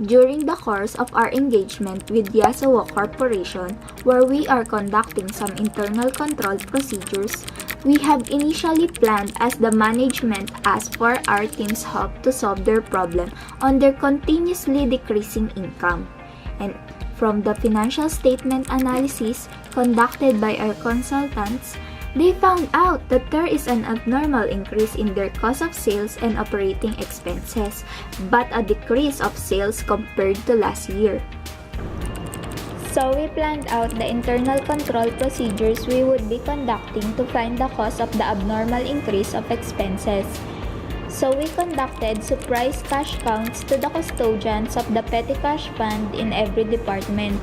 During the course of our engagement with BSA-4A Corporation, where we are conducting some internal control procedures, we have initially planned as the management asked for our team's help to solve their problem on their continuously decreasing income. And from the financial statement analysis conducted by our consultants, they found out that there is an abnormal increase in their cost of sales and operating expenses, but a decrease of sales compared to last year. So we planned out the internal control procedures we would be conducting to find the cause of the abnormal increase of expenses. So we conducted surprise cash counts to the custodians of the petty cash fund in every department.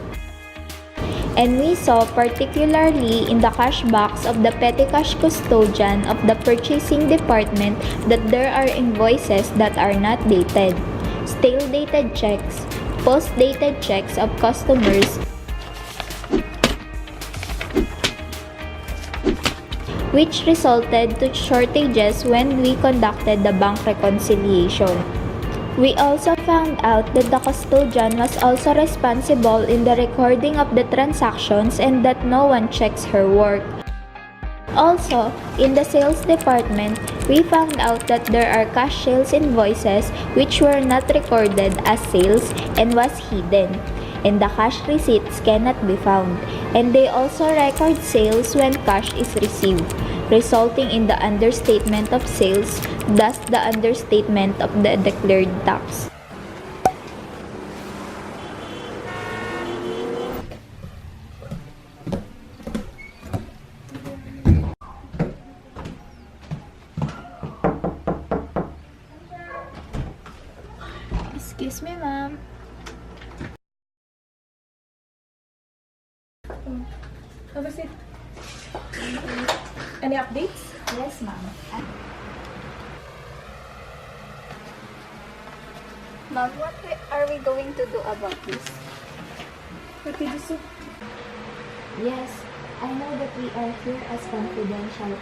And we saw particularly in the cash box of the petty cash custodian of the purchasing department that there are invoices that are not dated, stale dated checks, post-dated checks of customers, which resulted to shortages when we conducted the bank reconciliation. We also found out that the custodian was also responsible in the recording of the transactions and that no one checks her work. Also, in the sales department, we found out that there are cash sales invoices which were not recorded as sales and was hidden, and the cash receipts cannot be found, and they also record sales when cash is received, resulting in the understatement of sales, thus the understatement of the declared tax. Excuse me, ma'am. Have a seat. Any updates? Yes, ma'am. Ma'am, what are we going to do about this? What did you say? Yes, I know that we are here as confidential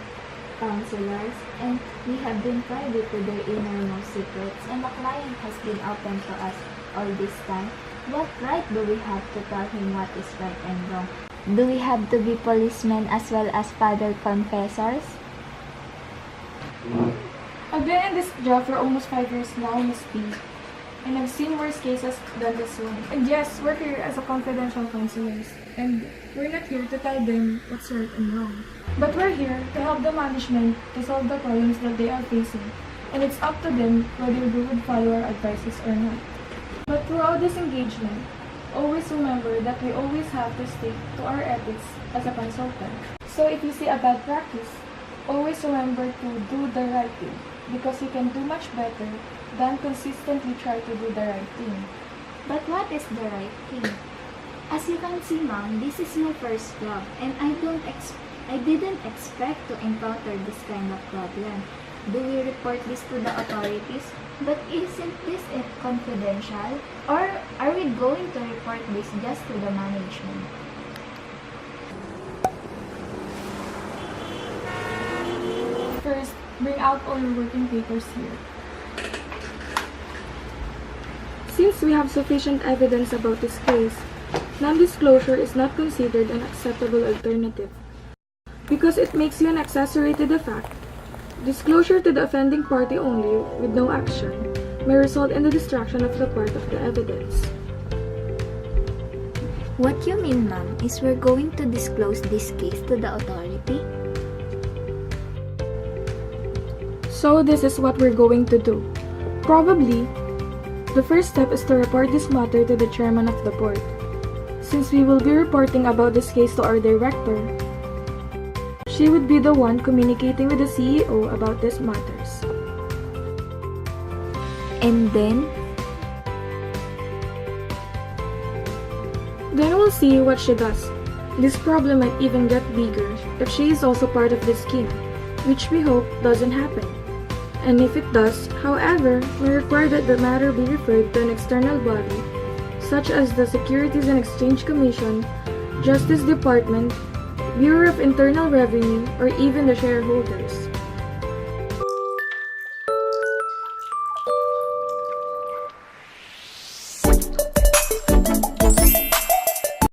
counselors and we have been private to their innermost secrets and the client has been open to us all this time. What right do we have to tell him what is right and wrong? Do we have to be policemen as well as father confessors? I've been in this job for almost 5 years now, Miss B. And I've seen worse cases than this one. And yes, we're here as a confidential counselors. And we're not here to tell them what's right and wrong. But we're here to help the management to solve the problems that they are facing. And it's up to them whether they would follow our advices or not. But throughout this engagement, always remember that we always have to stick to our ethics as a consultant. So if you see a bad practice, always remember to do the right thing because you can do much better than consistently try to do the right thing. But what is the right thing? As you can see, ma'am, this is my first job and I didn't expect to encounter this kind of problem. Do we report this to the authorities? But isn't this confidential? Or are we going to report this just to the management? First, bring out all your working papers here. Since we have sufficient evidence about this case, non-disclosure is not considered an acceptable alternative because it makes you an accessory to the fact. Disclosure to the offending party only, with no action, may result in the destruction of the part of the evidence. What you mean, ma'am, is we're going to disclose this case to the authority? So this is what we're going to do. Probably, the first step is to report this matter to the chairman of the board. Since we will be reporting about this case to our director, she would be the one communicating with the CEO about these matters. And then we'll see what she does. This problem might even get bigger if she is also part of this scheme, which we hope doesn't happen. And if it does, however, we require that the matter be referred to an external body, such as the Securities and Exchange Commission, Justice Department, Bureau of Internal Revenue, or even the shareholders.